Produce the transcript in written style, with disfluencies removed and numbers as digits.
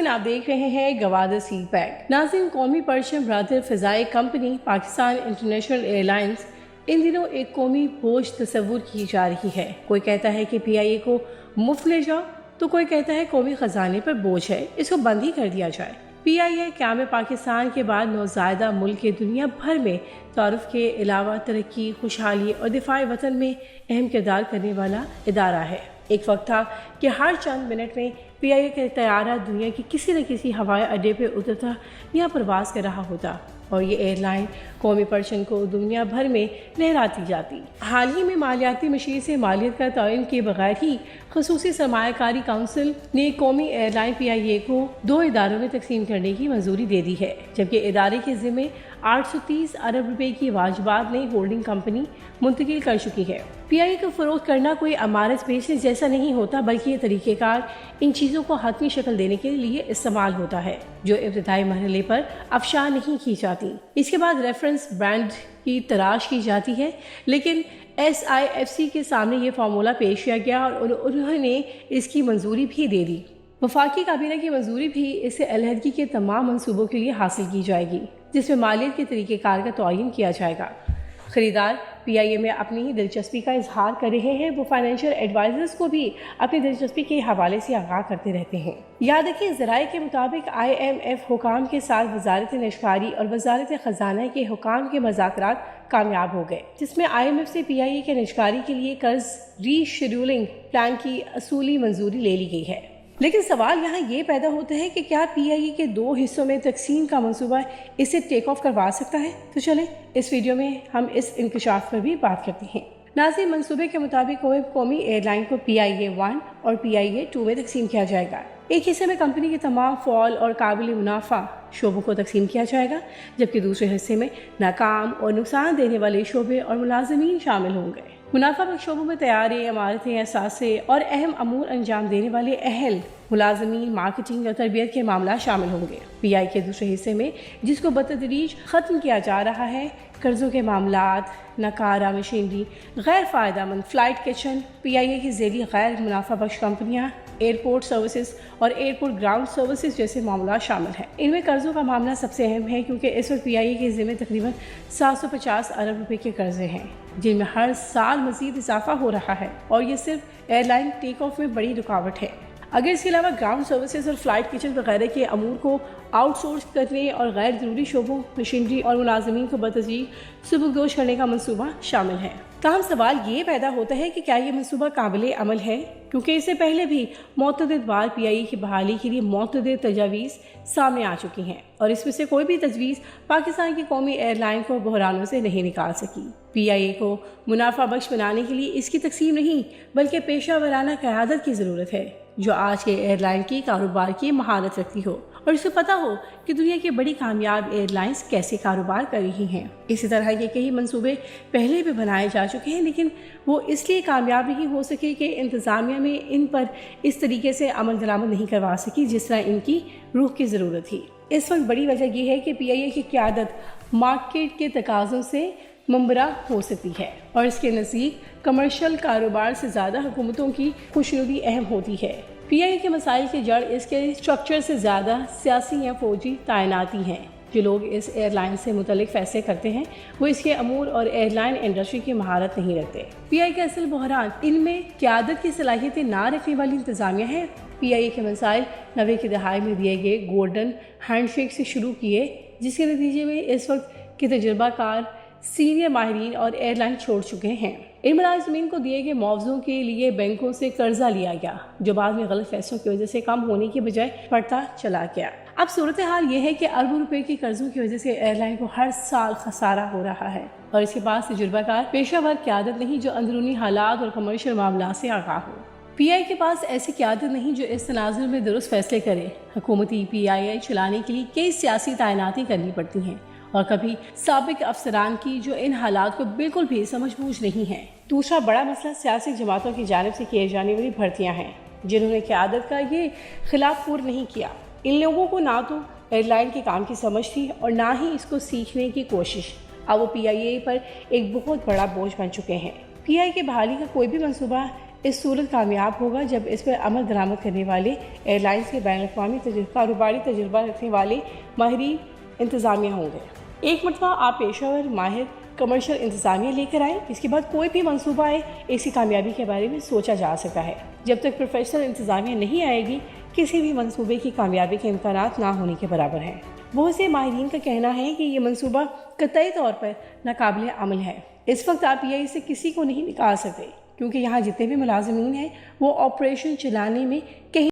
ناظرین آپ دیکھ رہے ہیں گوادر سی پیک۔ ناظرین قومی پرچم بردار فضائی company Pakistan international air lines ان دنوں ایک قومی بوجھ تصور کی جا رہی ہے۔ کوئی کہتا ہے کہ پی آئی اے کو مفت لے جاؤ تو کوئی کہتا ہے قومی خزانے پر بوجھ ہے، اس کو بند ہی کر دیا جائے۔ پی آئی اے قیام پاکستان کے بعد نوزائیدہ ملک کے دنیا بھر میں تعارف کے علاوہ ترقی، خوشحالی اور دفاع وطن میں اہم کردار کرنے والا ادارہ ہے۔ ایک وقت تھا کہ ہر چند منٹ میں پی آئی اے کا طیارہ دنیا کی کسی نہ کسی ہوائی اڈے پہ اترتا یا پرواز کر رہا ہوتا اور یہ ایئر لائن قومی پرچم کو دنیا بھر میں لہراتی جاتی۔ حال ہی میں مالیاتی مشیر سے مالیت کا تعین کے بغیر ہی خصوصی سرمایہ کاری کونسل نے قومی ایئر لائن پی آئی اے کو 2 اداروں میں تقسیم کرنے کی منظوری دے دی ہے، جبکہ ادارے کے ذمے 830 ارب روپے کی واجبات نئی ہولڈنگ کمپنی منتقل کر چکی ہے۔ پی آئی اے کو فروخت کرنا کوئی عمارت بیچنے جیسا نہیں ہوتا، بلکہ یہ طریقہ کار ان چیزوں کو حتمی شکل دینے کے لیے استعمال ہوتا ہے جو ابتدائی مرحلے پر افشا نہیں کی جاتی۔ اس کے بعد ریفرنس برانڈ کی تلاش کی جاتی ہے، لیکن ایس آئی ایف سی کے سامنے یہ فارمولہ پیش کیا گیا اور انہوں نے اس کی منظوری بھی دے دی۔ وفاقی کابینہ کی منظوری بھی اس سے علیحدگی کے تمام منصوبوں کے لیے حاصل کی جائے گی، جس میں مالیت کے طریقہ کار کا تعین کیا جائے گا۔ خریدار پی آئی اے میں اپنی دلچسپی کا اظہار کر رہے ہیں، وہ فائنینشیل ایڈوائزرز کو بھی اپنی دلچسپی کے حوالے سے آگاہ کرتے رہتے ہیں۔ یاد رکھیں ذرائع کے مطابق آئی ایم ایف حکام کے ساتھ وزارت نشکاری اور وزارت خزانہ کے حکام کے مذاکرات کامیاب ہو گئے، جس میں آئی ایم ایف سے پی آئی اے کے نشکاری کے لیے قرض ری شیڈولنگ پلان کی اصولی منظوری لے لی گئی ہے۔ لیکن سوال یہاں یہ پیدا ہوتا ہے کہ کیا پی آئی اے کے 2 حصوں میں تقسیم کا منصوبہ اسے ٹیک آف کروا سکتا ہے؟ تو چلیں اس ویڈیو میں ہم اس انکشاف پر بھی بات کرتے ہیں۔ ناظرین، منصوبے کے مطابق قومی ایئر لائن کو پی آئی اے 1 اور پی آئی اے 2 میں تقسیم کیا جائے گا۔ ایک حصے میں کمپنی کے تمام فعال اور قابل منافع شعبوں کو تقسیم کیا جائے گا، جبکہ دوسرے حصے میں ناکام اور نقصان دینے والے شعبے اور ملازمین شامل ہوں گے۔ منافع بخش شعبوں میں طیارے، عمارتیں، اثاثے اور اہم امور انجام دینے والے اہل ملازمین، مارکیٹنگ اور تربیت کے معاملات شامل ہوں گے۔ پی آئی کے دوسرے حصے میں، جس کو بتدریج ختم کیا جا رہا ہے، قرضوں کے معاملات، ناکارہ مشینری، غیر فائدہ مند فلائٹ کچن، پی آئی اے کی ذیلی غیر منافع بخش کمپنیاں، ایئرپورٹ سروسز اور ایئرپورٹ گراؤنڈ سروسز جیسے معاملات شامل ہیں۔ ان میں قرضوں کا معاملہ سب سے اہم ہے، کیونکہ اس وقت پی آئی اے کے ذمہ تقریباً 750 ارب روپے کے قرضے ہیں، جن میں ہر سال مزید اضافہ ہو رہا ہے، اور یہ صرف ایئر لائن ٹیک آف میں بڑی رکاوٹ ہے۔ اگر اس کے علاوہ گراؤنڈ سروسز اور فلائٹ کچن وغیرہ کے امور کو آؤٹ سورس کرنے اور غیر ضروری شعبوں، مشینری اور ملازمین کو بتدریج سبکدوش کرنے کا منصوبہ شامل ہے۔ تاہم سوال یہ پیدا ہوتا ہے کہ کیا یہ منصوبہ قابل عمل ہے، کیونکہ اس سے پہلے بھی متعدد بار پی آئی اے کی بحالی کے لیے متعدد تجاویز سامنے آ چکی ہیں، اور اس میں سے کوئی بھی تجویز پاکستان کی قومی ایئر لائن کو بحرانوں سے نہیں نکال سکی۔ پی آئی اے کو منافع بخش بنانے کے لیے اس کی تقسیم نہیں، بلکہ پیشہ ورانہ قیادت کی ضرورت ہے، جو آج کے ایئر لائن کی کاروبار کی مہارت رکھتی ہو اور اسے پتہ ہو کہ دنیا کی بڑی کامیاب ایئر لائنز کیسے کاروبار کر رہی ہیں۔ اسی طرح یہ کئی منصوبے پہلے بھی بنائے جا چکے ہیں، لیکن وہ اس لیے کامیاب نہیں ہو سکے کہ انتظامیہ میں ان پر اس طریقے سے عمل درآمد نہیں کروا سکی جس طرح ان کی روح کی ضرورت تھی۔ اس وقت بڑی وجہ یہ ہے کہ پی آئی اے کی قیادت مارکیٹ کے تقاضوں سے منبرہ ہو سکتی ہے، اور اس کے نزدیک کمرشل کاروبار سے زیادہ حکومتوں کی خوشنودی اہم ہوتی ہے۔ پی آئی اے کے مسائل کی جڑ اس کے اسٹرکچر سے زیادہ سیاسی یا فوجی تعیناتی ہیں۔ جو لوگ اس ایئر لائن سے متعلق فیصلے کرتے ہیں وہ اس کے امور اور ایئر لائن انڈسٹری کی مہارت نہیں رکھتے۔ پی آئی اے کا اصل بحران ان میں قیادت کی صلاحیتیں نہ رکھنے والی انتظامیہ ہے۔ پی آئی اے کے مسائل 90 کی دہائی میں دیے گئے گولڈن ہینڈ شیک سے شروع کیے، جس کے نتیجے میں اس وقت کے تجربہ کار سینئر ماہرین اور ایئر لائن چھوڑ چکے ہیں۔ ان ملازمین کو دیے گئے معاوضوں کے لیے بینکوں سے قرضہ لیا گیا، جو بعد میں غلط فیصلوں کی وجہ سے کم ہونے کی بجائے بڑھتا چلا گیا۔ اب صورتحال یہ ہے کہ اربوں روپے کے قرضوں کی وجہ سے ایئر لائن کو ہر سال خسارہ ہو رہا ہے، اور اس کے پاس تجربہ کار پیشہ ور قیادت نہیں جو اندرونی حالات اور کمرشل معاملات سے آگاہ ہو۔ پی آئی کے پاس ایسی قیادت نہیں جو اس تناظر میں درست فیصلے کرے۔ حکومتی پی آئی اے چلانے کے لیے کئی سیاسی تعیناتی کرنی پڑتی ہیں، اور کبھی سابق افسران کی جو ان حالات کو بالکل بھی سمجھ بوجھ نہیں ہے۔ دوسرا بڑا مسئلہ سیاسی جماعتوں کی جانب سے کیے جانے والی بھرتیاں ہیں، جنہوں نے قیادت کا یہ خلاف پور نہیں کیا۔ ان لوگوں کو نہ تو ایئر لائن کے کام کی سمجھ تھی اور نہ ہی اس کو سیکھنے کی کوشش۔ اب وہ پی آئی اے پر ایک بہت بڑا بوجھ بن چکے ہیں۔ پی آئی اے کی بحالی کا کوئی بھی منصوبہ اس صورت کامیاب ہوگا جب اس پر عمل درآمد کرنے والے ایئر لائنز کے بین الاقوامی کاروباری تجربہ رکھنے والے ماہرین انتظامیہ ہوں گے۔ ایک مرتبہ آپ پیشہ ور ماہر کمرشل انتظامیہ لے کر آئیں، اس کے بعد کوئی بھی منصوبہ آئے اس کی کامیابی کے بارے میں سوچا جا سکتا ہے۔ جب تک پروفیشنل انتظامیہ نہیں آئے گی، کسی بھی منصوبے کی کامیابی کے امکانات نہ ہونے کے برابر ہیں۔ بہت سے ماہرین کا کہنا ہے کہ یہ منصوبہ قطعی طور پر ناقابل عمل ہے۔ اس وقت آپ PI سے کسی کو نہیں نکال سکتے کیونکہ یہاں جتنے بھی ملازمین ہیں وہ آپریشن چلانے میں کہیں